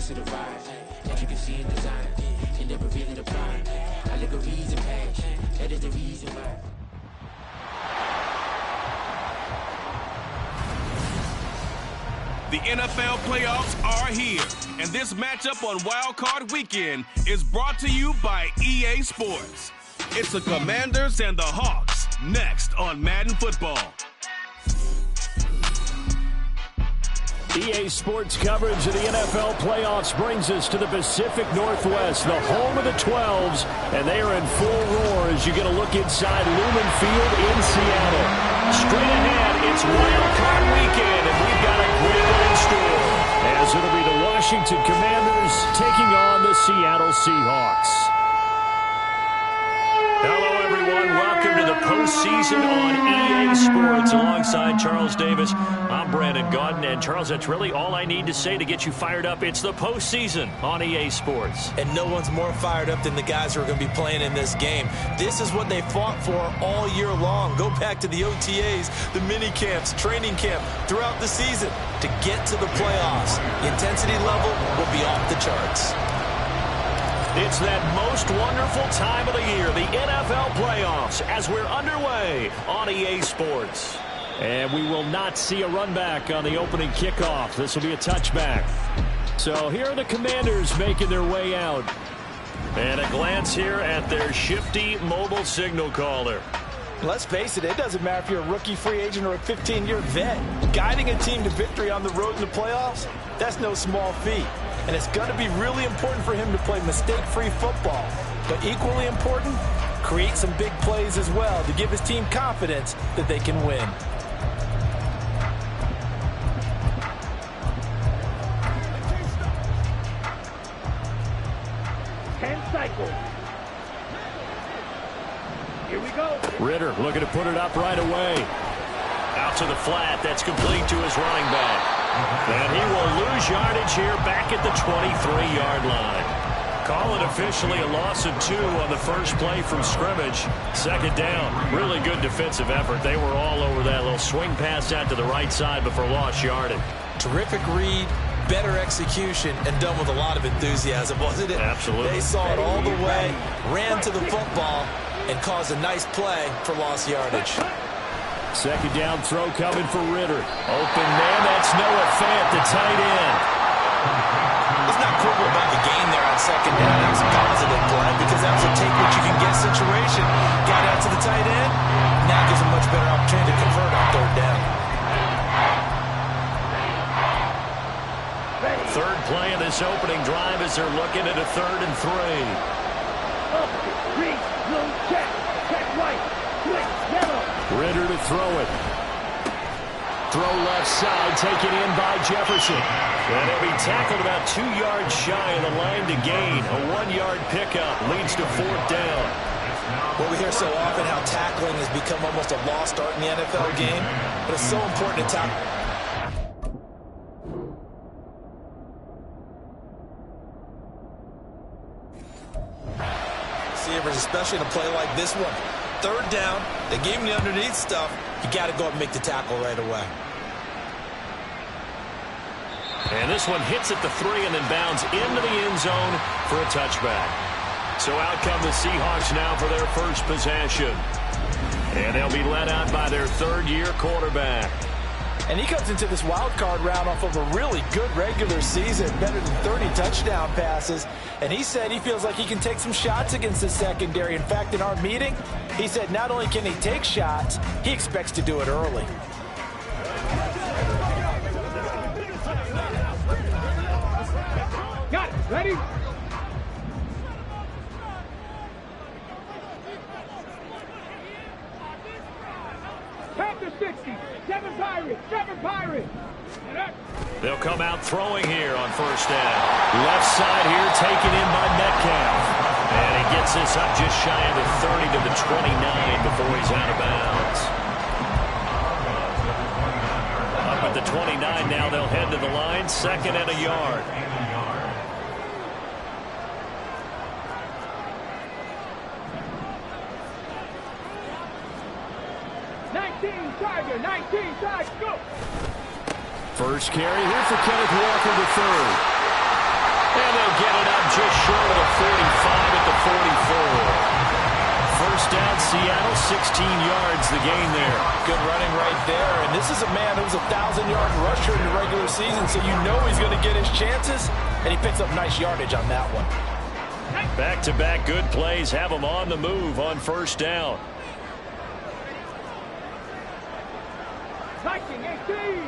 to the rise. That you can see in design. She never really apply. I look a reason passion. That is the reason why. The NFL playoffs are here, and this matchup on Wild Card Weekend is brought to you by EA Sports. It's the Commanders and the Hawks, next on Madden Football. EA Sports coverage of the NFL playoffs brings us to the Pacific Northwest, the home of the 12s, and they are in full roar as you get a look inside Lumen Field in Seattle. Straight ahead, it's Wild Card Weekend, and we've got a great one in store, as it'll be the Washington Commanders taking on the Seattle Seahawks. Hello, everyone. Welcome to the postseason on EA Sports. Alongside Charles Davis, I'm Brandon Gaudin. And, Charles, that's really all I need to say to get you fired up. It's the postseason on EA Sports. And no one's more fired up than the guys who are going to be playing in this game. This is what they fought for all year long. Go back to the OTAs, the mini camps, training camp, throughout the season to get to the playoffs. The intensity level will be off the charts. It's that most wonderful time of the year, the NFL playoffs, as we're underway on EA Sports. And we will not see a run back on the opening kickoff. This will be a touchback. So here are the Commanders making their way out. And a glance here at their shifty mobile signal caller. Let's face it, it doesn't matter if you're a rookie free agent or a 15-year vet. Guiding a team to victory on the road in the playoffs, that's no small feat. And it's going to be really important for him to play mistake-free football. But equally important, create some big plays as well to give his team confidence that they can win. Here we go. Ritter looking to put it up right away. Out to the flat. That's complete to his running back. And he will lose yardage here back at the 23-yard line. Call it officially a loss of 2 on the first play from scrimmage. Second down. Really good defensive effort. They were all over that little swing pass out to the right side before lost yardage. Terrific read, better execution, and done with a lot of enthusiasm, wasn't it? Absolutely. They saw it all the way, ran to the football, and caused a nice play for lost yardage. Second down throw coming for Ritter. Open man, that's Noah Fant, the tight end. Let's not quibble about the gain there on second down. That was a positive play because that was a take-what-you-can-get situation. Got out to the tight end. Now gives a much better opportunity to convert on third down. Third play of this opening drive as they're looking at a 3rd and 3. Green, blue, check right, switch, yellow. Ritter to throw it. Throw left side, taken in by Jefferson. And he'll be tackled about 2 yards shy of the line to gain. A 1-yard pickup leads to 4th down. Well, we hear so often how tackling has become almost a lost art in the NFL game, but it's so important to tackle. Receivers, especially in a play like this one. Third down, they gave him the underneath stuff. You got to go up and make the tackle right away. And this one hits at the 3 and then bounds into the end zone for a touchback. So out come the Seahawks now for their first possession. And they'll be led out by their 3rd-year quarterback. And he comes into this wild card round off of a really good regular season, better than 30 touchdown passes. And he said he feels like he can take some shots against the secondary. In fact, in our meeting, he said not only can he take shots, he expects to do it early. Got it. Ready? Panther 60. 7 Pirates. 7 Pirates. They'll come out throwing here on first down. Left side here taken in by Metcalf. And he gets this up just shy of the 30 to the 29 before he's out of bounds. Up at the 29 now, they'll head to the line. 2nd and a yard. Tiger, 19 Tiger, go! First carry here for Kenneth Walker, the 3rd. And they'll get it up just short of the 45 at the 44. First down, Seattle, 16 yards, the gain there. Good running right there. And this is a man who's a 1,000-yard rusher in the regular season, so you know he's going to get his chances. And he picks up nice yardage on that one. Back-to-back good plays have him on the move on first down. 19-18.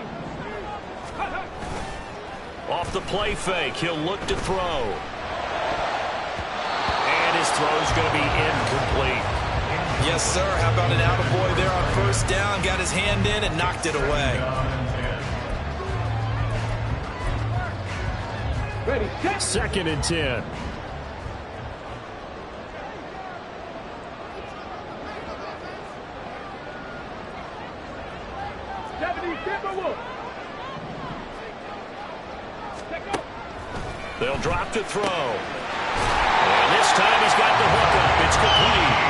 Off the play fake, he'll look to throw. And his throw's going to be incomplete. Yes, sir. How about an attaboy there on first down? Got his hand in and knocked it away. Ready, set. 2nd and 10. They'll drop to throw. And this time he's got the hook up. It's complete.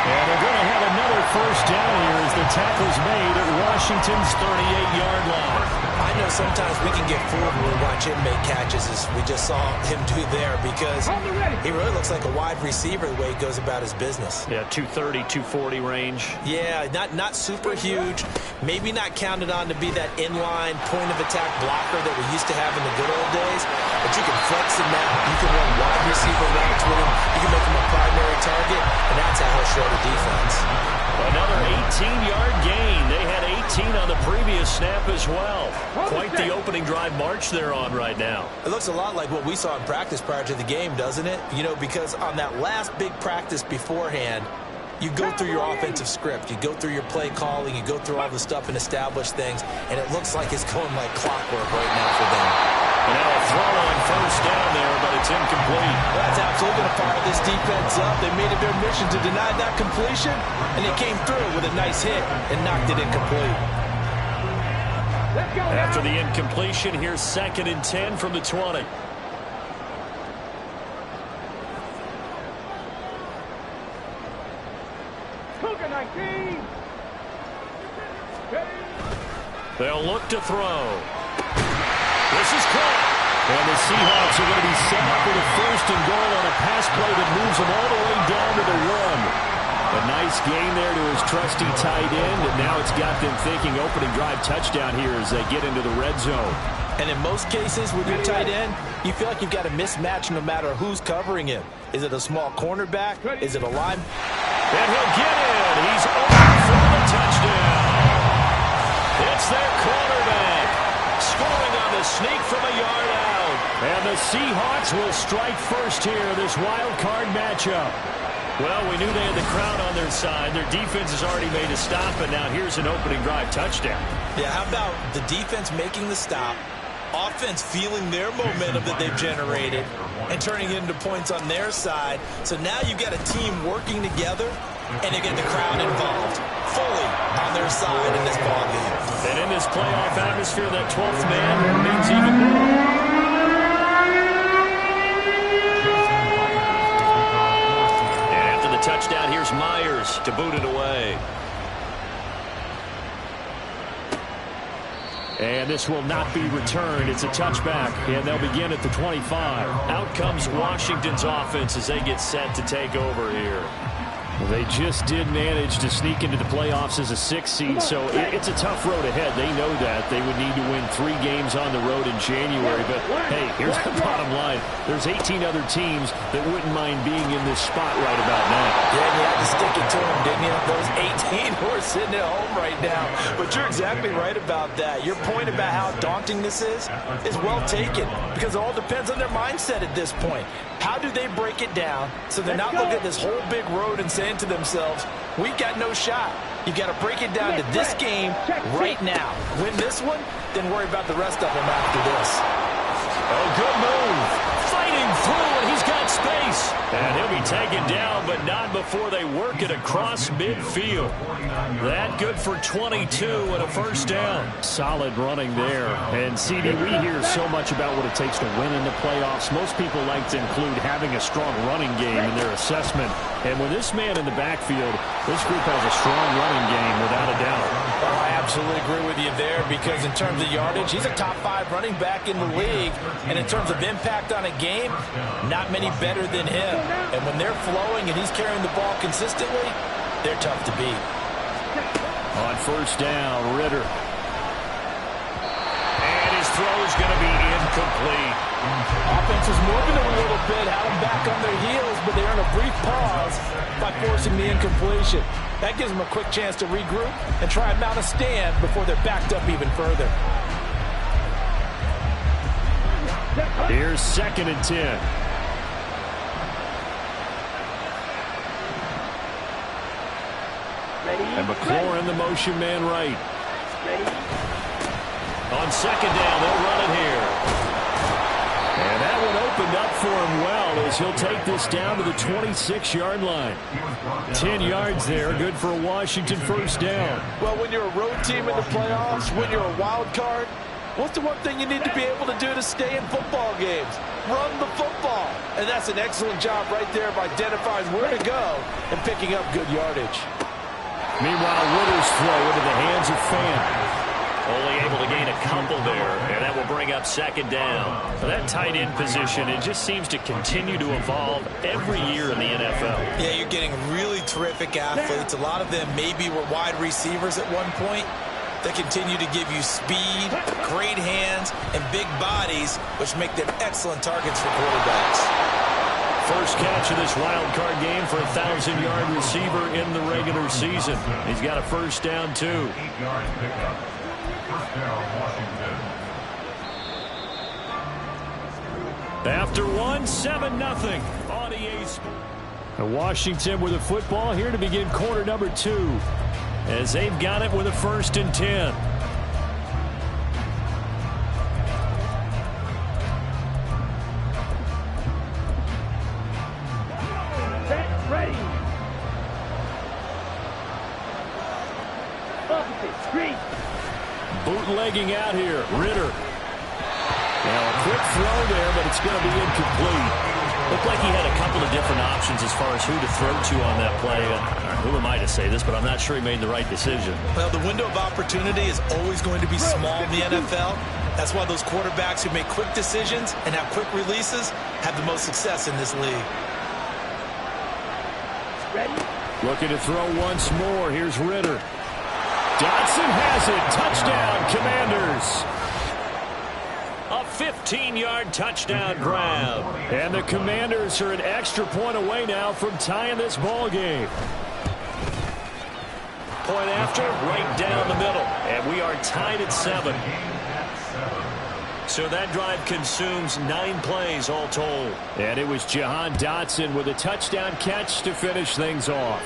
And they're going to have another first down here as the tackle's made at Washington's 38-yard line. I know sometimes we can get fooled when we watch him make catches, as we just saw him do there, because he really looks like a wide receiver the way he goes about his business. Yeah, 230, 240 range. Yeah, not super huge. Maybe not counted on to be that inline point-of-attack blocker that we used to have in the good old days, but you can flex him out. You can run wide receiver routes with him. You can make him a primary target, and that's how he'll show the defense. Another 18-yard gain. They had 18 on the previous snap as well. Quite the opening drive march they're on right now. It looks a lot like what we saw in practice prior to the game, doesn't it? You know, because on that last big practice beforehand, you go through your offensive script. You go through your play calling. You go through all the stuff and establish things, and it looks like it's going like clockwork right now for them. And now a throw on first down there, but it's incomplete. That's absolutely going to fire this defense up. They made it their mission to deny that completion, and they came through with a nice hit and knocked it incomplete. After the incompletion, here's 2nd and 10 from the 20. Cougar 19. They'll look to throw. This is caught. And the Seahawks are going to be set up with a 1st and goal on a pass play that moves them all the way down to the 1. A nice gain there to his trusty tight end, and now it's got them thinking opening drive touchdown here as they get into the red zone. And in most cases with your tight end, you feel like you've got a mismatch no matter who's covering him. Is it a small cornerback? Is it a line? And he'll get in. He's open for the touchdown. It's their quarterback, scoring on the sneak from a yard out. And the Seahawks will strike first here, this wild card matchup. Well, we knew they had the crowd on their side. Their defense has already made a stop, and now here's an opening drive touchdown. Yeah, how about the defense making the stop, offense feeling their momentum that they've generated, and turning it into points on their side. So now you've got a team working together, and they get the crowd involved fully on their side in this ballgame. And in this playoff atmosphere, that 12th man means even more. Touchdown, here's Myers to boot it away. And this will not be returned. It's a touchback, and they'll begin at the 25. Out comes Washington's offense as they get set to take over here. Well, they just did manage to sneak into the playoffs as a 6th seed, so it's a tough road ahead. They know that. They would need to win 3 games on the road in January. But, hey, here's the bottom line. There's 18 other teams that wouldn't mind being in this spot right about now. Yeah, you had to stick it to them, didn't you? Those 18 who are sitting at home right now. But you're exactly right about that. Your point about how daunting this is well taken, because it all depends on their mindset at this point. How do they break it down so they're not looking at this whole big road and saying to themselves, we've got no shot. You got to break it down to this game right now. Win this one, then worry about the rest of them after this. Oh, good move. Fighting through, and he's got space. And he'll be taken down, but not before they work it across midfield. That good for 22 and a first down. Solid running there. And, CD, we hear so much about what it takes to win in the playoffs. Most people like to include having a strong running game in their assessment. And with this man in the backfield, this group has a strong running game without a doubt. Oh, I absolutely agree with you there because in terms of yardage, he's a top 5 running back in the league. And in terms of impact on a game, not many better than him. And when they're flowing and he's carrying the ball consistently, they're tough to beat. On first down, Ritter. And his throw is going to be incomplete. Offense is moving a little bit, had them back on their heels, but they earn a brief pause by forcing the incompletion. That gives them a quick chance to regroup and try and mount a stand before they're backed up even further. Here's 2nd and 10. And McLaurin in the motion man right. On 2nd down, they'll run it here. And that one opened up for him well as he'll take this down to the 26-yard line. 10 yards there, good for a Washington first down. Well, when you're a road team in the playoffs, when you're a wild card, what's the one thing you need to be able to do to stay in football games? Run the football. And that's an excellent job right there of identifying where to go and picking up good yardage. Meanwhile, Ritter's throw into the hands of Fan. Only able to gain a couple there, and that will bring up 2nd down. For that tight end position, it just seems to continue to evolve every year in the NFL. Yeah, you're getting really terrific athletes. A lot of them maybe were wide receivers at one point. They continue to give you speed, great hands, and big bodies, which make them excellent targets for quarterbacks. First catch of this wild card game for a 1,000-yard receiver in the regular season. He's got a first down, too. After 1, 7-0 on EA Sports. Washington with the football here to begin quarter number 2 as they've got it with a 1st and 10. Set, ready. Opposite, screen. Bootlegging out here, Ritter. Now a quick throw there, but it's going to be incomplete. Looked like he had a couple of different options as far as who to throw to on that play. Who am I to say this, but I'm not sure he made the right decision. Well, the window of opportunity is always going to be small in the NFL. That's why those quarterbacks who make quick decisions and have quick releases have the most success in this league. Ready? Looking to throw once more. Here's Ritter. Dotson has it. Touchdown, Commanders. A 15-yard touchdown grab. And the Commanders are an extra point away now from tying this ball game. Point after, right down the middle. And we are tied at 7. So that drive consumes 9 plays all told. And it was Jahan Dotson with a touchdown catch to finish things off.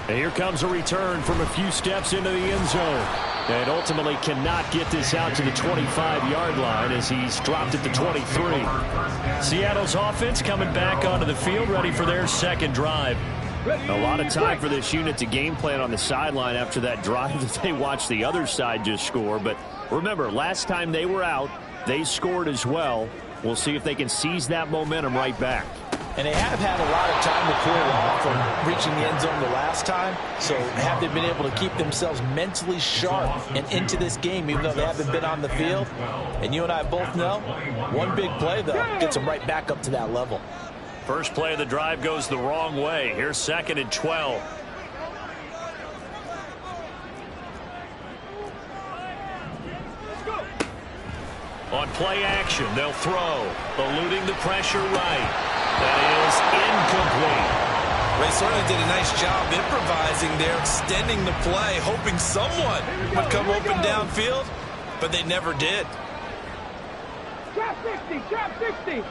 And here comes a return from a few steps into the end zone. And ultimately cannot get this out to the 25-yard line as he's dropped at the 23. Seattle's offense coming back onto the field, ready for their second drive. A lot of time for this unit to game plan on the sideline after that drive that they watched the other side just score. But remember, last time they were out, they scored as well. We'll see if they can seize that momentum right back. And they have had a lot of time to cool off from reaching the end zone the last time. So have they been able to keep themselves mentally sharp and into this game, even though they haven't been on the field? And you and I both know, one big play, though, gets them right back up to that level. First play of the drive goes the wrong way. Here's 2nd and 12. On play action, they'll throw. Eluding the pressure right. That is incomplete. They certainly did a nice job improvising there, extending the play, hoping someone would come open downfield, but they never did. Drop 60, drop 60.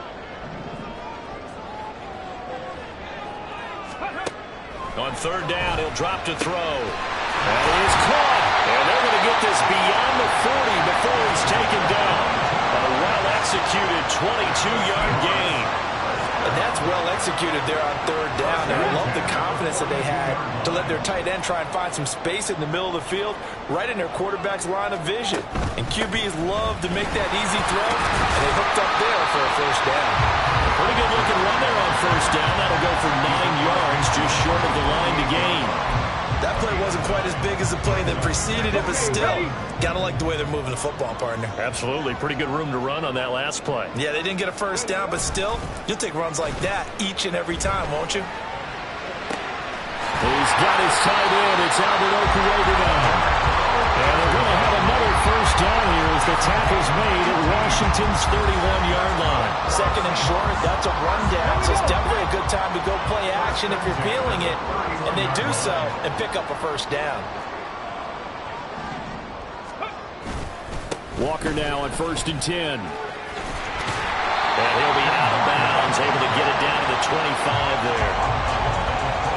On 3rd down, he'll drop to throw. That is caught. And they're going to get this beyond the 40 before he's taken down. A well-executed 22-yard gain. And that's well executed there on 3rd down. And I love the confidence that they had to let their tight end try and find some space in the middle of the field, right in their quarterback's line of vision. And QBs love to make that easy throw, and they hooked up there for a first down. Pretty good looking run there on 1st down. That'll go for 9 yards, just short of the line to gain. That that play wasn't quite as big as the play that preceded it, but still, gotta like the way they're moving the football, partner. Absolutely. Pretty good room to run on that last play. Yeah, they didn't get a first down, but still, you'll take runs like that each and every time, won't you? He's got his tight end. It's Albert Okuebi now. And they're going to have another first down here as the tackle's made at Washington's 31-yard line. Second and short, that's a rundown, so it's definitely a good time to go play action if you're feeling it. And they do so and pick up a first down. Walker now on 1st and 10. And he'll be out of bounds, able to get it down to the 25 there.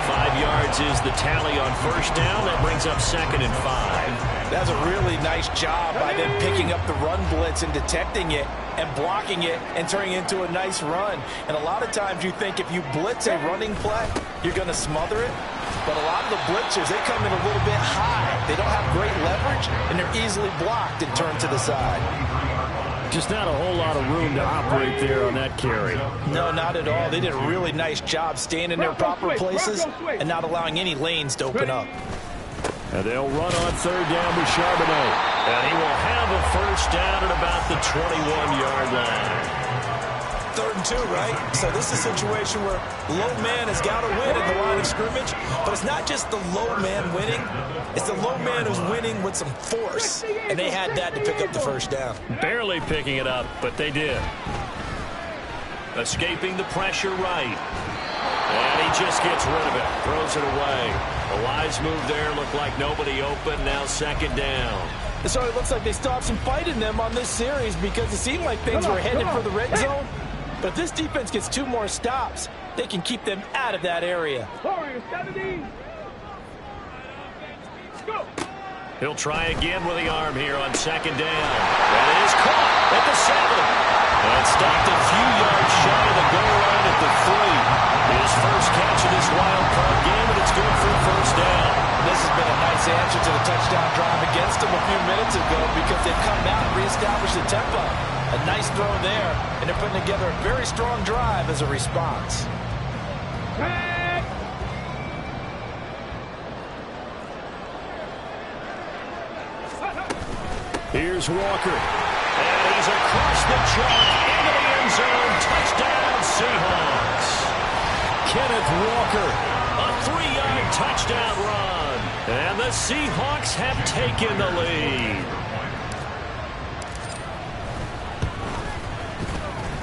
5 yards is the tally on first down. That brings up 2nd and 5. That's a really nice job by them picking up the run blitz and detecting it and blocking it and turning it into a nice run. And a lot of times you think if you blitz a running play, you're going to smother it. But a lot of the blitzers, they come in a little bit high. They don't have great leverage, and they're easily blocked and turned to the side. Just not a whole lot of room to operate there on that carry. No, not at all. They did a really nice job staying in their proper places and not allowing any lanes to open up. And they'll run on 3rd down with Charbonnet. And he will have a first down at about the 21-yard line. 3rd and 2, right? So this is a situation where low man has got to win at the line of scrimmage, but it's not just the low man winning. It's the low man who's winning with some force, and they had that to pick up the first down. Barely picking it up, but they did. Escaping the pressure right. And he just gets rid of it, throws it away. A wise move there, looked like nobody open, now 2nd down. So it looks like they still have some fight in them on this series because it seemed like things were headed for the red zone. But if this defense gets 2 more stops, they can keep them out of that area. He'll try again with the arm here on 2nd down. That is caught at the 7. And stopped a few yards shy of the goal line at the 3. His first catch of this wild card game, and it's good for first down. This has been a nice answer to the touchdown drive against them a few minutes ago because they've come out and reestablished the tempo. A nice throw there, and they're putting together a very strong drive as a response. Here's Walker. And he's across the chalk into the end zone. Touchdown, Seahawks. Kenneth Walker, a 3-yard touchdown run. And the Seahawks have taken the lead.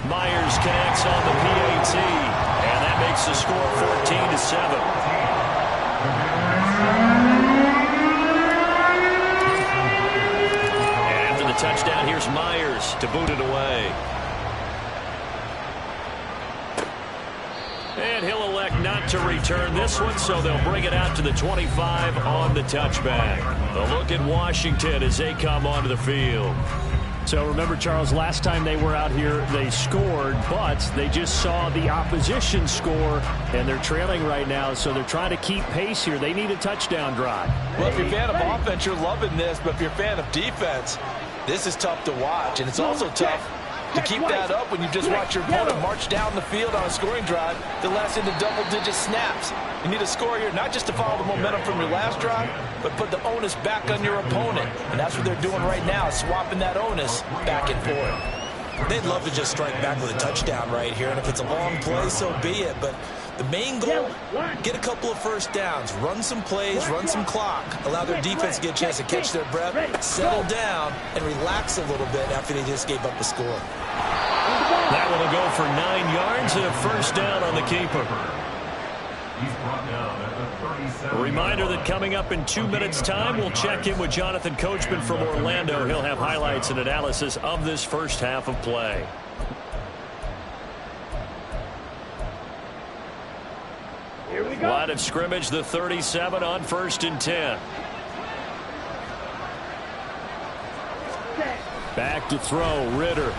Myers connects on the PAT. And that makes the score 14-7. Touchdown, here's Myers to boot it away. And he'll elect not to return this one, so they'll bring it out to the 25 on the touchback. A look at Washington as they come onto the field. So remember, Charles, last time they were out here, they scored, but they just saw the opposition score, and they're trailing right now, so they're trying to keep pace here. They need a touchdown drive. Well, if you're a fan of offense, you're loving this, but if you're a fan of defense, this is tough to watch, and it's also tough to keep that up when you just watch your opponent march down the field on a scoring drive that lasts into double-digit snaps. You need a score here, not just to follow the momentum from your last drive, but put the onus back on your opponent. And that's what they're doing right now, swapping that onus back and forth. They'd love to just strike back with a touchdown right here, and if it's a long play, so be it. But the main goal, get a couple of first downs, run some plays, run some clock, allow their defense to get a chance to catch their breath, settle down, and relax a little bit after they just gave up the score. That one will go for 9 yards and a first down on the keeper. A reminder that coming up in 2 minutes' time, we'll check in with Jonathan Coachman from Orlando. He'll have highlights and analysis of this first half of play. Line of scrimmage, the 37 on 1st and 10. Back to throw, Ritter.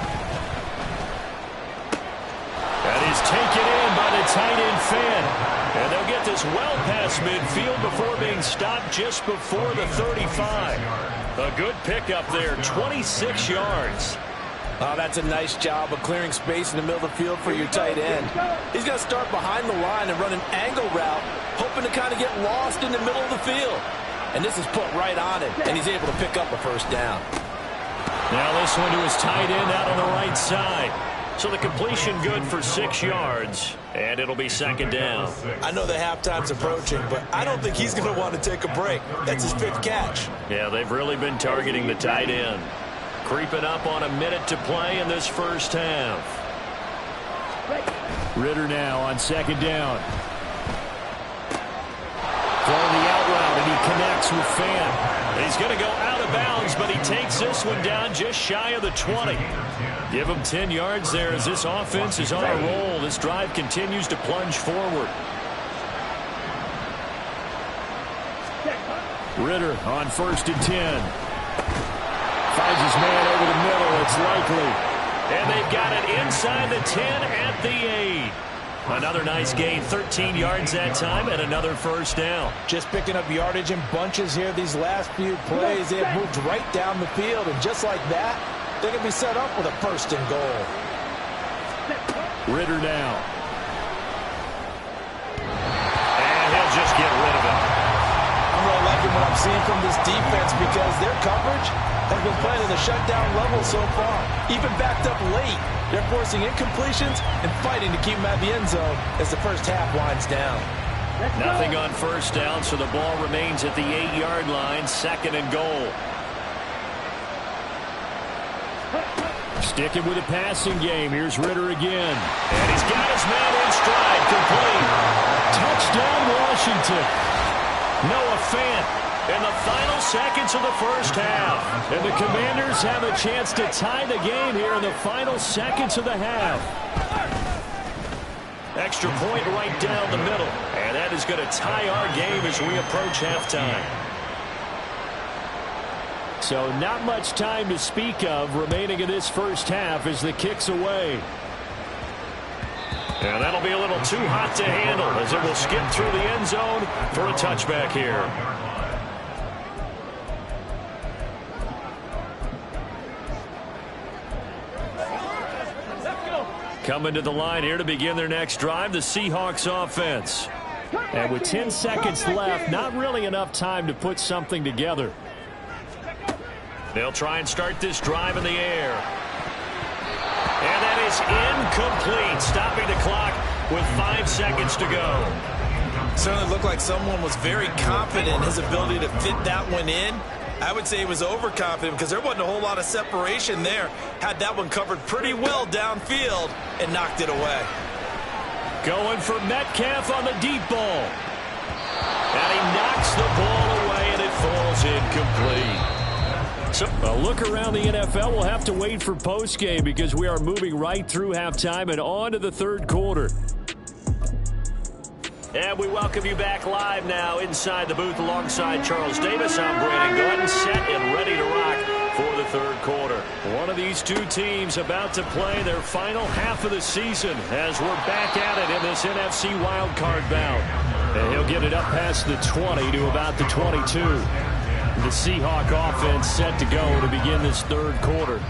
That is taken in by the tight end Finn. And they'll get this well past midfield before being stopped just before the 35. A good pickup there, 26 yards. Oh, that's a nice job of clearing space in the middle of the field for your tight end. He's going to start behind the line and run an angle route, hoping to kind of get lost in the middle of the field. And this is put right on him, and he's able to pick up a first down. Now this one to his tight end out on the right side. So the completion good for 6 yards, and it'll be second down. I know the halftime's approaching, but I don't think he's going to want to take a break. That's his 5th catch. Yeah, they've really been targeting the tight end. Creeping up on a minute to play in this first half. Ritter now on second down. Throwing the out route, and he connects with Fan. He's going to go out of bounds, but he takes this one down just shy of the 20. Give him 10 yards there as this offense is on a roll. This drive continues to plunge forward. Ritter on 1st and 10. Finds his man over the middle. It's likely. And they've got it inside the 10 at the 8. Another nice gain, 13 yards that time, and another first down. Just picking up yardage in bunches here these last few plays. They have moved right down the field, and just like that, they can be set up with a 1st and goal. Ritter now. And he'll just get rid of it. I'm really liking what I'm seeing from this defense because their coverage has been playing at a shutdown level so far. Even backed up late, they're forcing incompletions and fighting to keep them at the end zone as the first half winds down. Nothing on first down, so the ball remains at the 8-yard line, 2nd and goal. Sticking with a passing game. Here's Ritter again. And he's got his man in stride, complete. Touchdown, Washington. Noah Fant in the final seconds of the first half. And the Commanders have a chance to tie the game here in the final seconds of the half. Extra point right down the middle. And that is going to tie our game as we approach halftime. So not much time to speak of remaining in this first half as the kick's away. And that'll be a little too hot to handle as it will skip through the end zone for a touchback here. Coming to the line here to begin their next drive, the Seahawks offense. And with 10 seconds left, not really enough time to put something together. They'll try and start this drive in the air. And that is incomplete, stopping the clock with 5 seconds to go. Certainly looked like someone was very confident in his ability to fit that one in. I would say he was overconfident because there wasn't a whole lot of separation there. Had that one covered pretty well downfield and knocked it away. Going for Metcalf on the deep ball. And he knocks the ball away and it falls incomplete. So a look around the NFL. We'll have to wait for postgame because we are moving right through halftime and on to the third quarter. And we welcome you back live now inside the booth alongside Charles Davis. I'm Brandon Gordon, set and ready to rock for the third quarter. One of these two teams about to play their final half of the season as we're back at it in this NFC wildcard bout. And he'll get it up past the 20 to about the 22. The Seahawk offense set to go to begin this third quarter.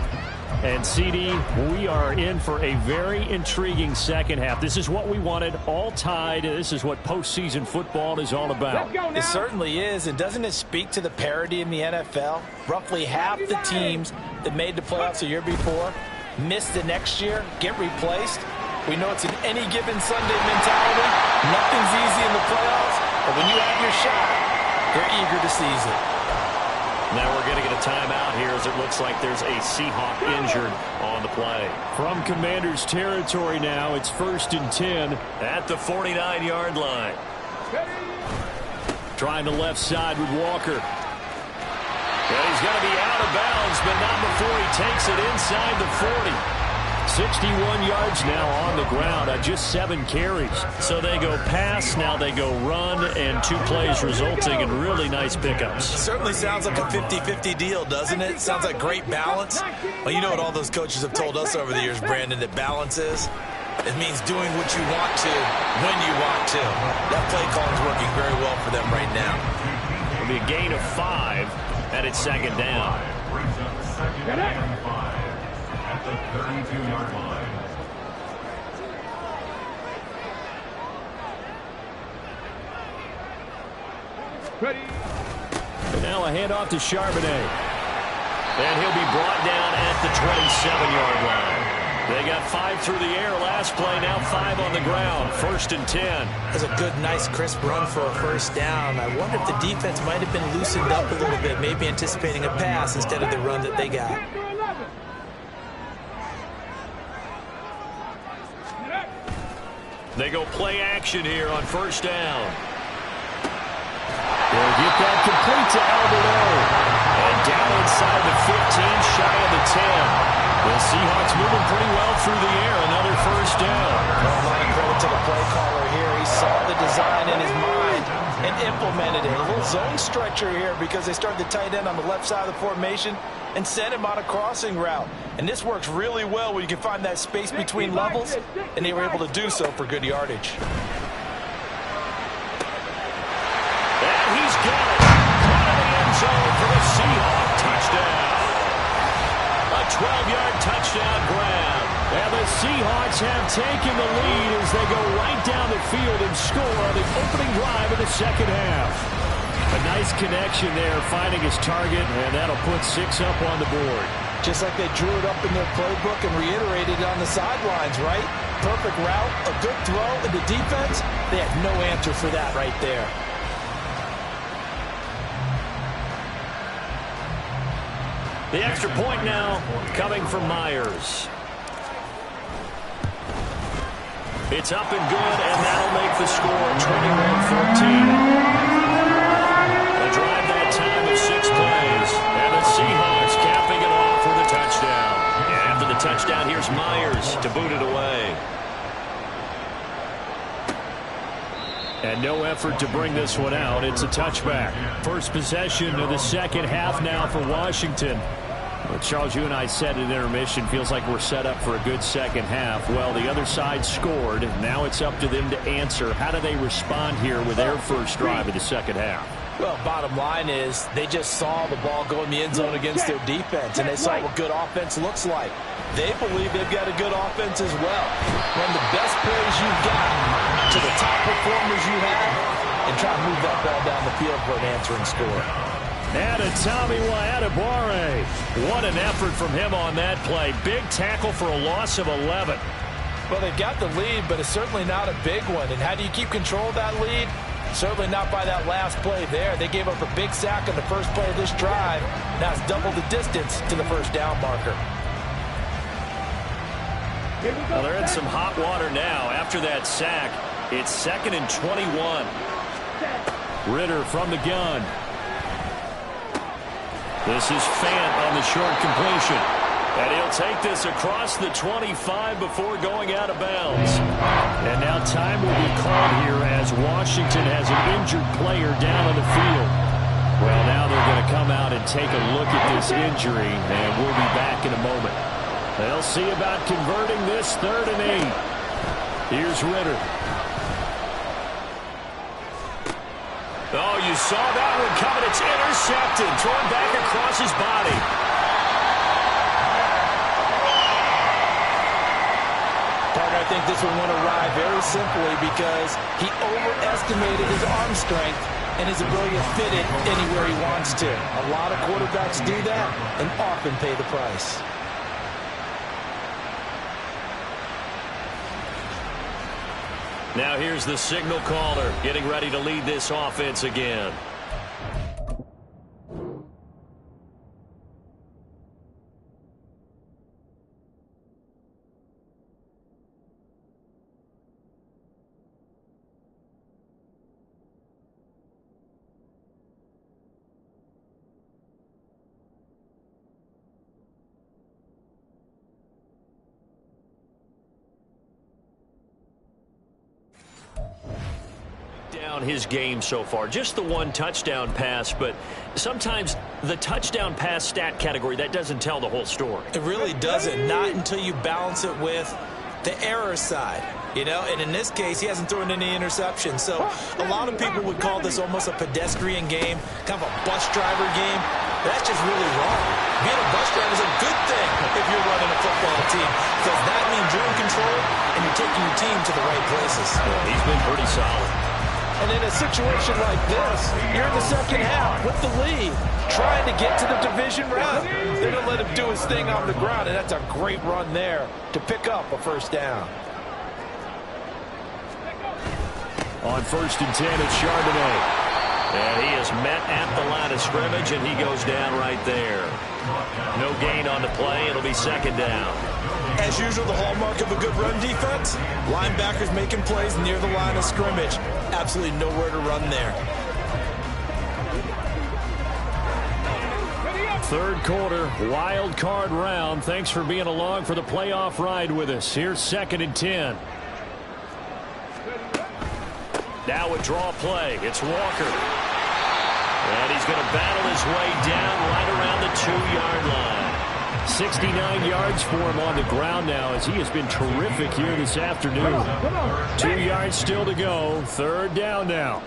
And, CD, we are in for a very intriguing second half. This is what we wanted, all tied. This is what postseason football is all about. It certainly is. And doesn't it speak to the parity in the NFL? Roughly half the teams that made the playoffs the year before miss the next year, get replaced. We know it's an any given Sunday mentality. Nothing's easy in the playoffs. But when you have your shot, they're eager to seize it. Now we're going to get a timeout here as it looks like there's a Seahawk injured on the play. From Commanders territory now, it's 1st and 10. At the 49-yard line. Trying the left side with Walker. And he's going to be out of bounds, but not before he takes it inside the 40. 61 yards now on the ground on just 7 carries. So they go pass, now they go run, and 2 plays resulting in really nice pickups. Certainly sounds like a 50-50 deal, doesn't it? Sounds like great balance. Well, you know what all those coaches have told us over the years, Brandon, that balance is? It means doing what you want to, when you want to. That play call is working very well for them right now. It'll be a gain of 5, and it's second down. the 32-yard line. Ready. And now a handoff to Charbonnet. And he'll be brought down at the 27-yard line. They got 5 through the air last play, now 5 on the ground. 1st and 10. That's a good, nice, crisp run for a first down. I wonder if the defense might have been loosened up a little bit, maybe anticipating a pass instead of the run that they got. They go play action here on 1st down. They'll get that complete to Alberto. And down inside the 15, shy of the 10. The Seahawks moving pretty well through the air. Another 1st down. Well, a lot of credit to the play caller here. He saw the design in his mind and implemented it. A little zone stretcher here because they started the tight end on the left side of the formation and sent him on a crossing route. And this works really well when you can find that space between levels, and they were able to do so for good yardage. And he's got it. Out of the end zone for the Seahawks touchdown. A 12-yard touchdown grab. And the Seahawks have taken the lead as they go right down the field and score on the opening drive of the second half. A nice connection there, finding his target, and that'll put 6 up on the board. Just like they drew it up in their playbook and reiterated it on the sidelines, right? Perfect route, a good throw, and the defense, they had no answer for that right there. The extra point now coming from Myers. It's up and good, and that'll make the score 21-14. A drive that time of 6 plays, and the Seahawks capping it off with a touchdown. And after the touchdown, here's Myers to boot it away. And no effort to bring this one out. It's a touchback. First possession of the second half now for Washington. Well, Charles, you and I said at intermission, feels like we're set up for a good second half. Well, the other side scored. Now it's up to them to answer. How do they respond here with their first drive of the second half? Well, bottom line is they just saw the ball go in the end zone against their defense, and they saw what good offense looks like. They believe they've got a good offense as well. Run the best plays you've got to the top performers you have and try to move that ball down the field for an answering score. And a Tommy Adebawore. What an effort from him on that play. Big tackle for a loss of 11. Well, they've got the lead, but it's certainly not a big one. And how do you keep control of that lead? Certainly not by that last play there. They gave up a big sack on the first play of this drive. Now it's double the distance to the first down marker. Well, they're in some hot water now. After that sack, it's 2nd and 21. Ritter from the gun. This is Fant on the short completion. And he'll take this across the 25 before going out of bounds. And now time will be called here as Washington has an injured player down on the field. Well, now they're going to come out and take a look at this injury, and we'll be back in a moment. They'll see about converting this 3rd and 8. Here's Ritter. Oh, you saw that one coming. It's intercepted. Thrown back across his body. Partner, I think this one went awry very simply because he overestimated his arm strength and his ability to fit it anywhere he wants to. A lot of quarterbacks do that and often pay the price. Now here's the signal caller getting ready to lead this offense again. His game so far, just the one touchdown pass, but sometimes the touchdown pass stat category, that doesn't tell the whole story. It really doesn't, not until you balance it with the error side, you know, and in this case, he hasn't thrown any interceptions. So a lot of people would call this almost a pedestrian game, kind of a bus driver game. That's just really wrong. Being a bus driver is a good thing if you're running a football team, because that means you're in control and you're taking your team to the right places. He's been pretty solid. And in a situation like this, you're in the second half with the lead, trying to get to the division round. They're going to let him do his thing on the ground, and that's a great run there to pick up a first down. On 1st and 10, it's Charbonnet. And he is met at the line of scrimmage, and he goes down right there. No gain on the play. It'll be second down. As usual, the hallmark of a good run defense, linebackers making plays near the line of scrimmage. Absolutely nowhere to run there. Third quarter, wild card round. Thanks for being along for the playoff ride with us. Here's 2nd and 10. Now a draw play. It's Walker. And he's going to battle his way down right around the 2-yard line. 69 yards for him on the ground now, as he has been terrific here this afternoon. 2 yards still to go. 3rd down now.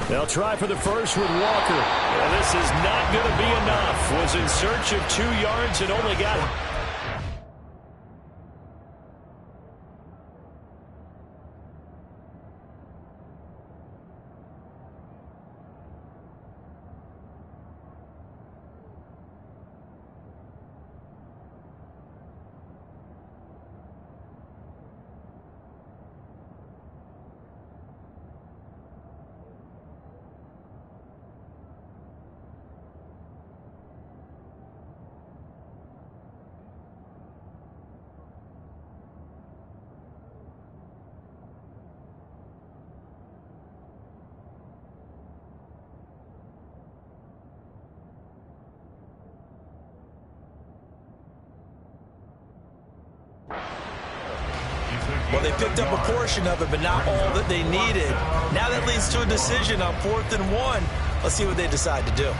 They'll try for the first with Walker. And this is not going to be enough. Was in search of 2 yards and only got it. Well, they picked up a portion of it, but not all that they needed. Now that leads to a decision on 4th and 1. Let's see what they decide to do.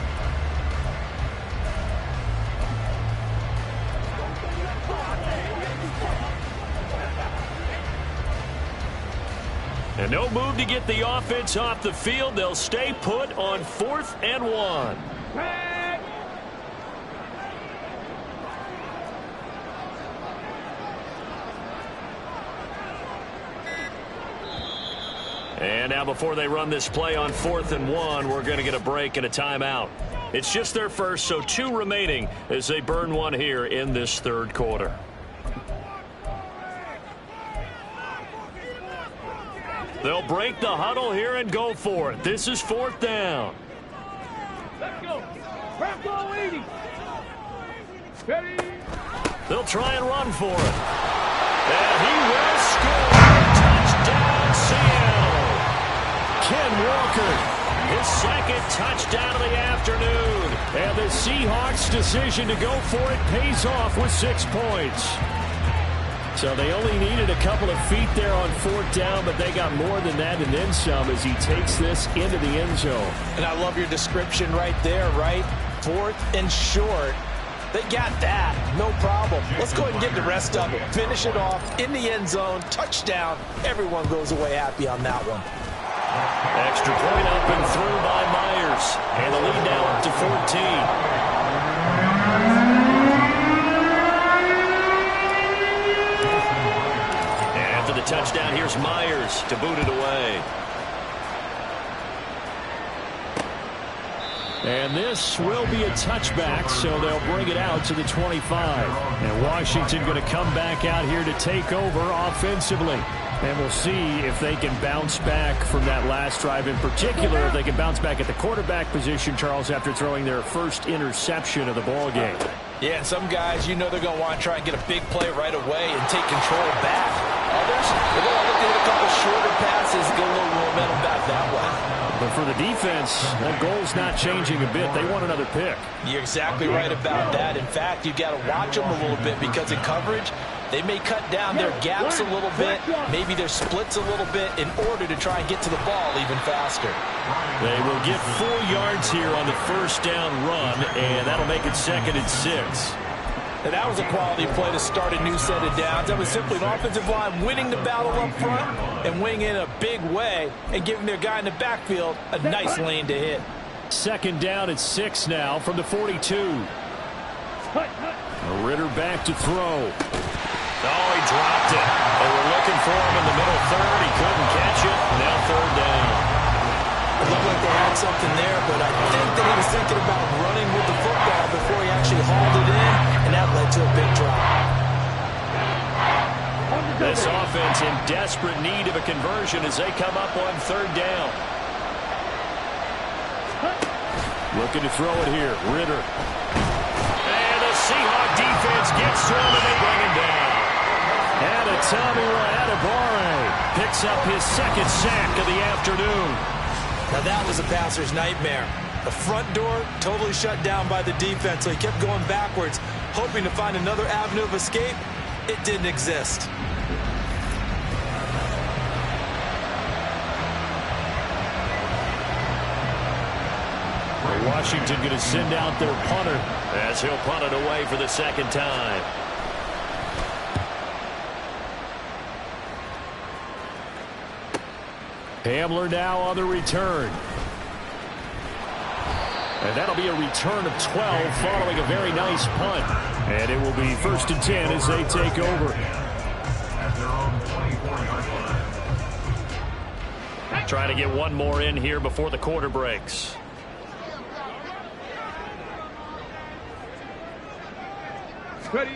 And no move to get the offense off the field. They'll stay put on 4th and 1. And now before they run this play on 4th and 1, we're going to get a break and a timeout. It's just their first, so 2 remaining as they burn one here in this 3rd quarter. They'll break the huddle here and go for it. This is 4th down. Let's go. Bronco 80. Ready. They'll try and run for it. And he will score. Touchdown, Seattle. Ken Walker, his 2nd touchdown of the afternoon. And the Seahawks' decision to go for it pays off with 6 points. So they only needed a couple of feet there on 4th down, but they got more than that and then some as he takes this into the end zone. And I love your description right there, right? 4th and short. They got that. No problem. Let's go ahead and get the rest of it. Finish it off in the end zone. Touchdown. Everyone goes away happy on that one. Extra point up and through by Myers. And the lead now up to 14. And after the touchdown, here's Myers to boot it away. And this will be a touchback, so they'll bring it out to the 25. And Washington going to come back out here to take over offensively. And we'll see if they can bounce back from that last drive. In particular, if they can bounce back at the quarterback position, Charles, after throwing their first interception of the ball game. Yeah, and some guys, you know they're going to want to try and get a big play right away and take control back. Others, they're going to look at a couple shorter passes, get a little momentum back that way. But for the defense, that goal's not changing a bit. They want another pick. You're exactly right about that. In fact, you've got to watch them a little bit because in coverage, they may cut down their gaps a little bit, maybe their splits a little bit in order to try and get to the ball even faster. They will get 4 yards here on the first down run, and that'll make it 2nd and 6. And that was a quality play to start a new set of downs. That was simply an offensive line winning the battle up front and winning in a big way and giving their guy in the backfield a nice lane to hit. Second down at 6 now from the 42. Ritter back to throw. Oh, he dropped it. They were looking for him in the middle third. He couldn't catch it. Now third down. It looked like they had something there, but I think that he was thinking about running with the football before he actually hauled it in, and that led to a big drop. This offense in desperate need of a conversion as they come up on third down. Looking to throw it here. Ritter. And the Seahawk defense gets to him and they bring him down. And a Tommy Adebawore picks up his second sack of the afternoon. Now that was a passer's nightmare. The front door totally shut down by the defense, so he kept going backwards, hoping to find another avenue of escape. It didn't exist. Washington going to send out their punter as he'll punt it away for the second time. Hamler now on the return. And that'll be a return of 12 following a very nice punt. And it will be 1st and 10 as they take over. At their own 24-yard line. Trying to get one more in here before the quarter breaks. Ready.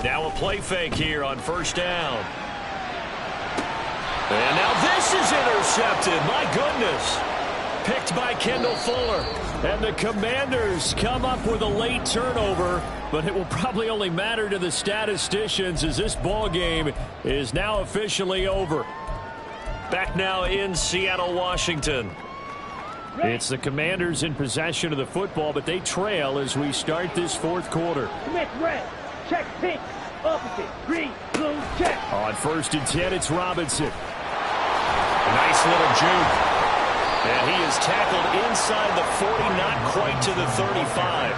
Now a play fake here on first down. And now this is intercepted. My goodness. Picked by Kendall Fuller. And the Commanders come up with a late turnover, but it will probably only matter to the statisticians as this ball game is now officially over. Back now in Seattle, Washington. It's the Commanders in possession of the football, but they trail as we start this fourth quarter. Commit red. Check pink. Opposite. Green. Blue. Check. On 1st and 10, it's Robinson. Nice little juke. And he is tackled inside the 40, not quite to the 35.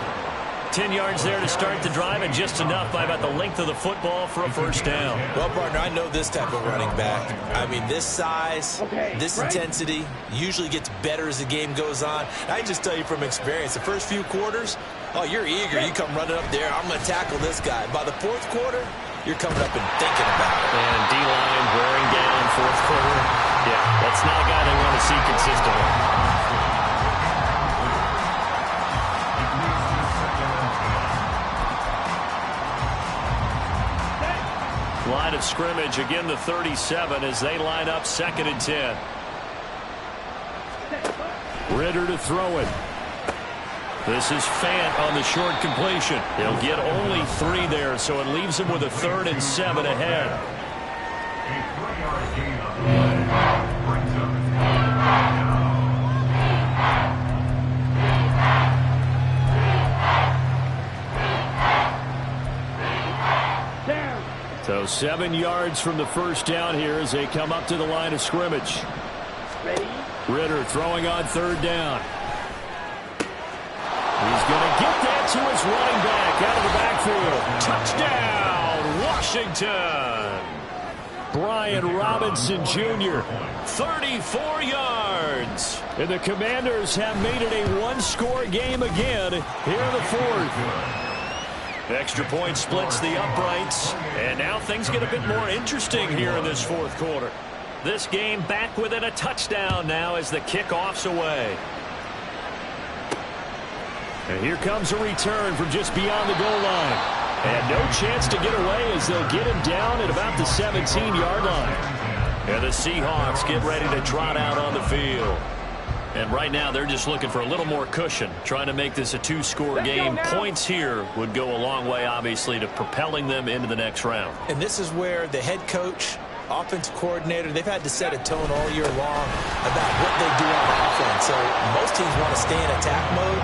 10 yards there to start the drive, and just enough by about the length of the football for a first down. Well, partner, I know this type of running back. I mean, this size, this intensity usually gets better as the game goes on. I just tell you from experience, the first few quarters, oh, you're eager. You come running up there. I'm going to tackle this guy. By the fourth quarter, you're coming up and thinking about it. And D-line wearing down fourth quarter. Yeah, that's not a guy they want to see consistently. Line of scrimmage, again the 37 as they line up 2nd and 10. Ritter to throw it. This is Fant on the short completion. He'll get only 3 there, so it leaves him with a 3rd and 7 ahead. A 3-yard gain on the play brings up Down. So 7 yards from the first down here as they come up to the line of scrimmage. Ready. Ritter throwing on 3rd down. He's going to get that to his running back out of the backfield. Touchdown, Washington. Brian Robinson Jr., 34 yards. And the Commanders have made it a one-score game again here in the fourth. Extra point splits the uprights, and now things get a bit more interesting here in this fourth quarter. This game back within a touchdown now as the kickoff's away. And here comes a return from just beyond the goal line. And no chance to get away as they'll get him down at about the 17-yard line. And the Seahawks get ready to trot out on the field. And right now they're just looking for a little more cushion, trying to make this a 2-score game. Points here would go a long way, obviously, to propelling them into the next round. And this is where the head coach, offensive coordinator, they've had to set a tone all year long about what they do on offense. So most teams want to stay in attack mode,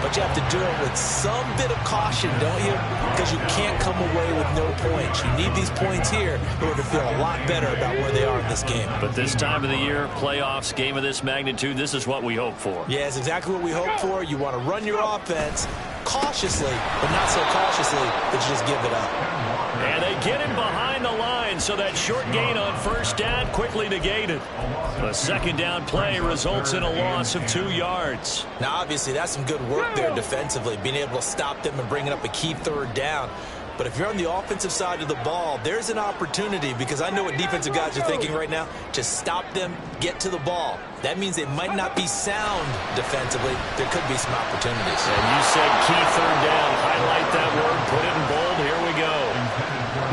but you have to do it with some bit of caution, don't you? Because you can't come away with no points. You need these points here in order to feel a lot better about where they are in this game. But this time of the year, playoffs, game of this magnitude, this is what we hope for. Yeah, it's exactly what we hope for. You want to run your offense, cautiously, but not so cautiously that you just give it up. And they get him behind the line, so that short gain on first down quickly negated. The second down play results in a loss of 2 yards. Now, obviously, that's some good work there defensively, being able to stop them and bringing up a key third down. But if you're on the offensive side of the ball, there's an opportunity, because I know what defensive guys are thinking right now. Just stop them, get to the ball. That means they might not be sound defensively. There could be some opportunities. And you said key third down. Highlight that word, put it in bold. Here we go.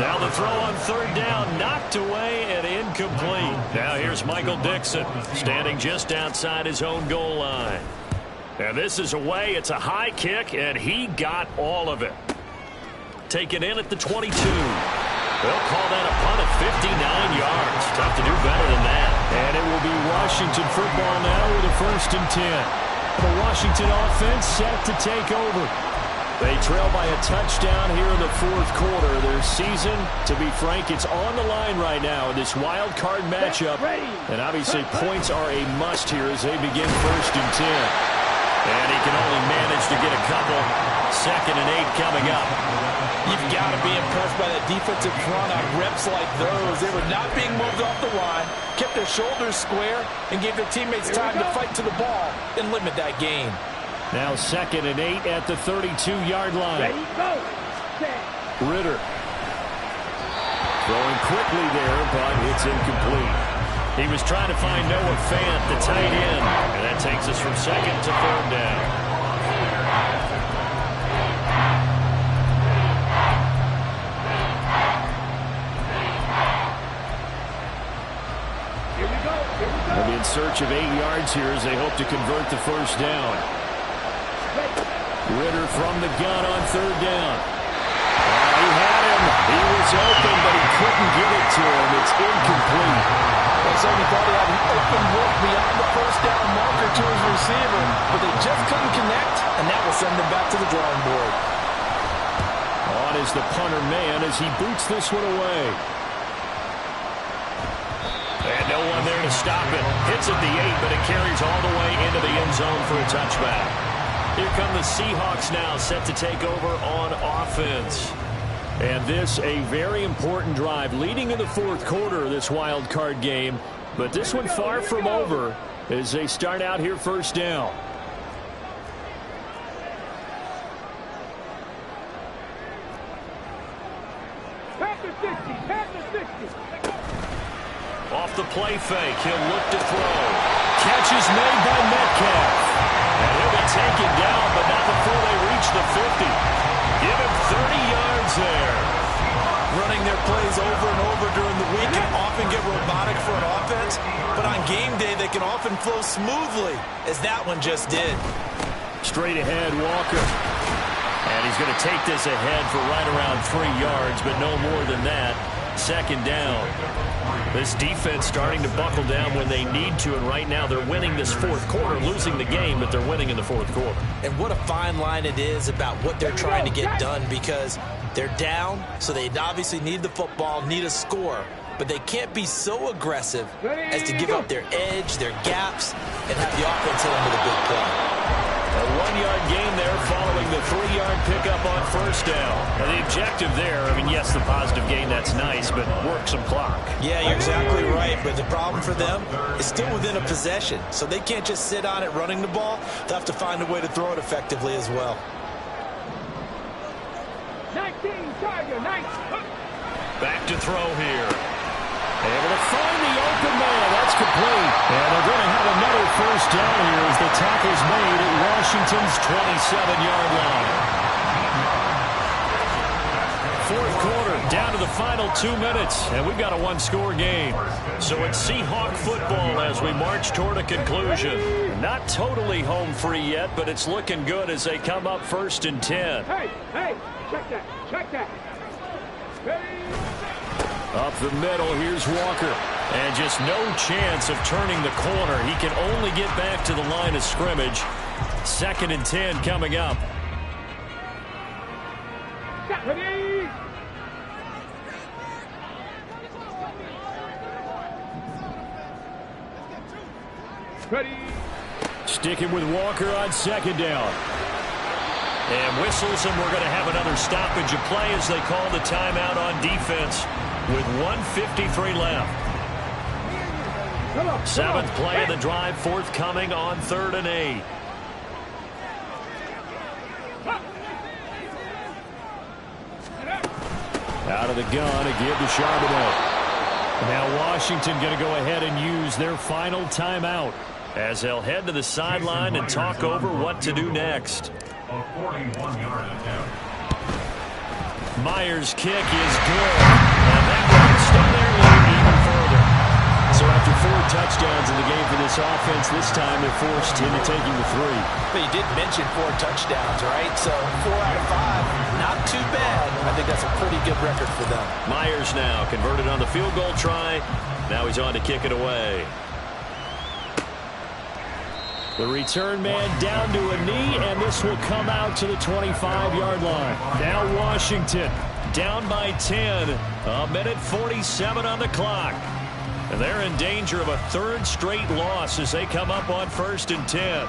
Now the throw on third down, knocked away and incomplete. Now here's Michael Dixon, standing just outside his own goal line. And this is away. It's a high kick, and he got all of it. Taken in at the 22. They'll call that a punt at 59 yards. Tough to do better than that. And it will be Washington football now with a 1st and 10. The Washington offense set to take over. They trail by a touchdown here in the 4th quarter. Their season, to be frank, it's on the line right now in this wild card matchup. And obviously points are a must here as they begin 1st and 10. And he can only manage to get a couple. 2nd and 8 coming up. You've got to be impressed by that defensive front on reps like those. They were not being moved off the line, kept their shoulders square, and gave their teammates time to fight to the ball and limit that gain. Now 2nd and 8 at the 32-yard line. Ready, go. Set. Ritter. Throwing quickly there, but it's incomplete. He was trying to find Noah Fant, the tight end. And that takes us from 2nd to 3rd down. They'll be in search of 8 yards here as they hope to convert the 1st down. Ritter from the gun on 3rd down. He had him. He was open, but he couldn't get it to him. It's incomplete. Well, so he thought he had an open look beyond the 1st down marker to his receiver, but they just couldn't connect, and that will send them back to the drawing board. On is the punter man as he boots this one away. And no one there to stop it. Hits at the 8, but it carries all the way into the end zone for a touchback. Here come the Seahawks now, set to take over on offense. And this a very important drive leading in the 4th quarter of this wild card game. But this one far from over as they start out here 1st down. Off the play fake, he'll look to throw. Catch is made by Metcalf. And he'll be taken down, but not before they reach the 50. Give him 30 yards there. Running their plays over and over during the week can often get robotic for an offense, but on game day they can often flow smoothly, as that one just did. Straight ahead, Walker. And he's going to take this ahead for right around 3 yards, but no more than that. 2nd down. This defense starting to buckle down when they need to, and right now they're winning this 4th quarter, losing the game, but they're winning in the 4th quarter. And what a fine line it is about what they're trying to get done, because they're down, so they obviously need the football, need a score, but they can't be so aggressive as to give up their edge, their gaps, and have the offense hit them with a big play. A 1-yard gain there following the 3-yard pickup on 1st down. And the objective there, I mean, yes, the positive gain, that's nice, but work some clock. Yeah, you're exactly right, but the problem for them is still within a possession, so they can't just sit on it running the ball. They'll have to find a way to throw it effectively as well. 19, Tiger, 19. Back to throw here. Able to find the open man. That's complete. And they're going to have another 1st down here as the tackle's made at Washington's 27-yard line. 4th quarter, down to the final 2 minutes, and we've got a 1-score game. So it's Seahawk football as we march toward a conclusion. Not totally home free yet, but it's looking good as they come up 1st and 10. Hey, check that. Ready? Up the middle, here's Walker. And just no chance of turning the corner. He can only get back to the line of scrimmage. 2nd and 10 coming up. Ready? Ready? Sticking with Walker on 2nd down. And whistles, and we're going to have another stoppage of play as they call the timeout on defense with 1:53 left. Seventh play of the drive forthcoming on 3rd and 8. Out of the gun, a give to Charbonnet. Now Washington going to go ahead and use their final timeout as they'll head to the sideline and talk over what to do next. A 41-yard attempt. Myers' kick is good, and that will extend their lead even further. So after 4 touchdowns in the game for this offense, this time they're forced into taking the 3. But you did mention 4 touchdowns, right? So 4 out of 5, not too bad. I think that's a pretty good record for them. Myers now converted on the field goal try. Now he's on to kick it away. The return man down to a knee, and this will come out to the 25-yard line. Now Washington down by 10. 1:47 on the clock. And they're in danger of a 3rd straight loss as they come up on 1st and 10.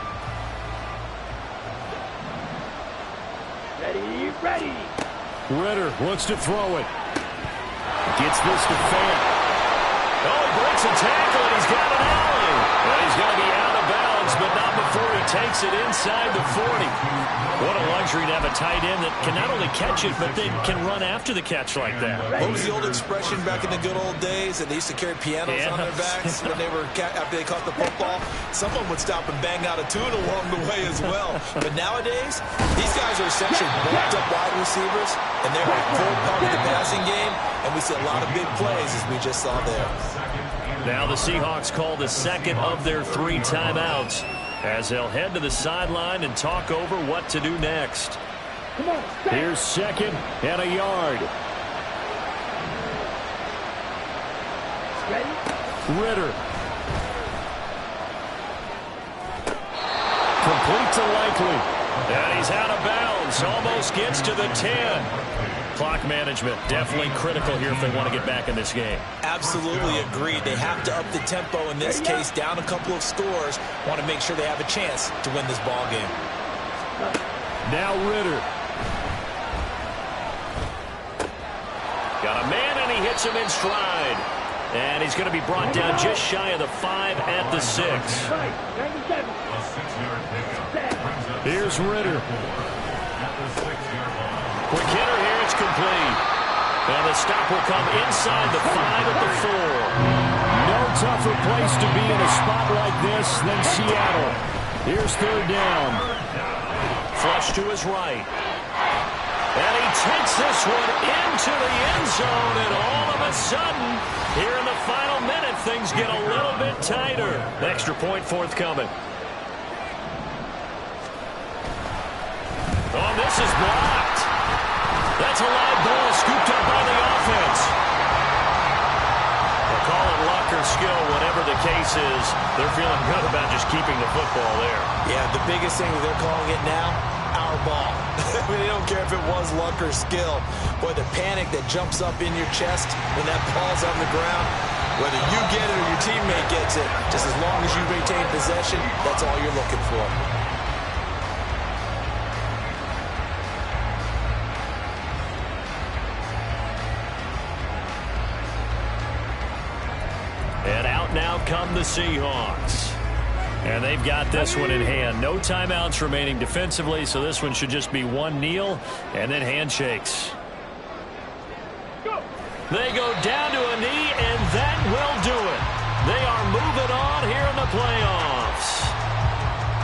Ready. Ritter looks to throw it. Gets this to Fant. Oh, he breaks a tackle, and he's got an alley. Well, he's going to be out of bounds, but not before he takes it inside the 40. What a luxury to have a tight end that can not only catch it, but then can run after the catch like that. What was the old expression back in the good old days? And they used to carry pianos on their backs when they were after they caught the football. Someone would stop and bang out a tune along the way as well. But nowadays, these guys are essentially bulked up wide receivers, and they're a full part of the passing game. And we see a lot of big plays, as we just saw there. Now the Seahawks call the second of their 3 timeouts as they'll head to the sideline and talk over what to do next. Here's 2nd and a yard. Ritter. Complete to Likely. And he's out of bounds. Almost gets to the 10. Clock management definitely critical here if they want to get back in this game. Absolutely agreed. They have to up the tempo in this case, down a couple of scores. Want to make sure they have a chance to win this ball game. Now Ritter. Got a man, and he hits him in stride. And he's going to be brought down just shy of the 5 at the 6. A 6-yard pickup. Here's Ritter. At the 6-yard line. Quick hitter here, it's complete. And the stop will come inside the 5 at the 4. No tougher place to be in a spot like this than Seattle. Here's 3rd down. Flush to his right. And he takes this one into the end zone, and all of a sudden, here in the final minute, things get a little bit tighter. Extra point forthcoming. Oh, this is blocked. That's a live ball scooped up by the offense. They'll call it luck or skill, whatever the case is. They're feeling good about just keeping the football there. Yeah, the biggest thing that they're calling it now, our ball. I mean, they don't care if it was luck or skill. Boy, the panic that jumps up in your chest when that ball's on the ground, whether you get it or your teammate gets it, just as long as you retain possession, that's all you're looking for. And out now come the Seahawks. And they've got this one in hand. No timeouts remaining defensively, so this one should just be one kneel and then handshakes. They go down to a knee, and that will do it. They are moving on here in the playoffs.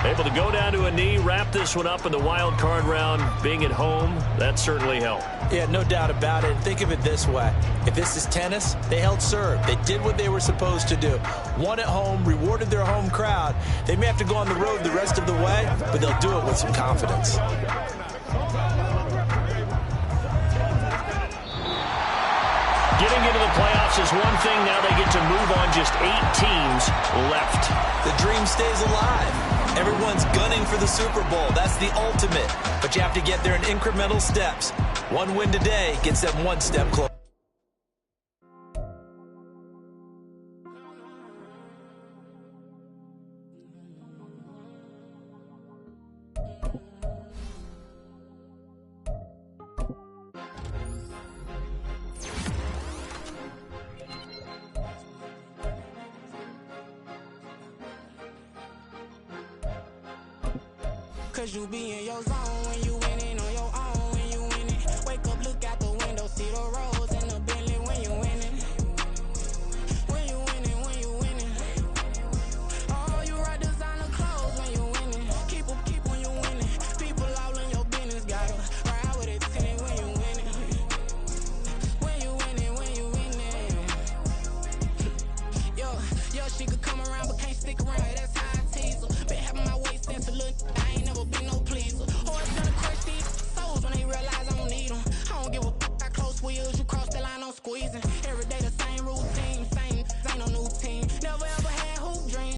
Able to go down to a knee, wrap this one up in the wild card round. Being at home, that certainly helped. Yeah, no doubt about it. Think of it this way. If this is tennis, they held serve. They did what they were supposed to do. Won at home, rewarded their home crowd. They may have to go on the road the rest of the way, but they'll do it with some confidence. Getting into the playoffs is one thing. Now they get to move on. Just 8 teams left. The dream stays alive. Everyone's gunning for the Super Bowl. That's the ultimate. But you have to get there in incremental steps. One win today gets them one step closer. Cause you be in your zone when you winning on your own when you winning. Wake up, look out the window, see the roads and the Bentley when you winning. When you winning, when you winning. Oh, you right designer clothes when you winning. Keep when you winning. People all in your business, gotta ride with it tinted when you winning. When you winning, when you winning. Yo, she could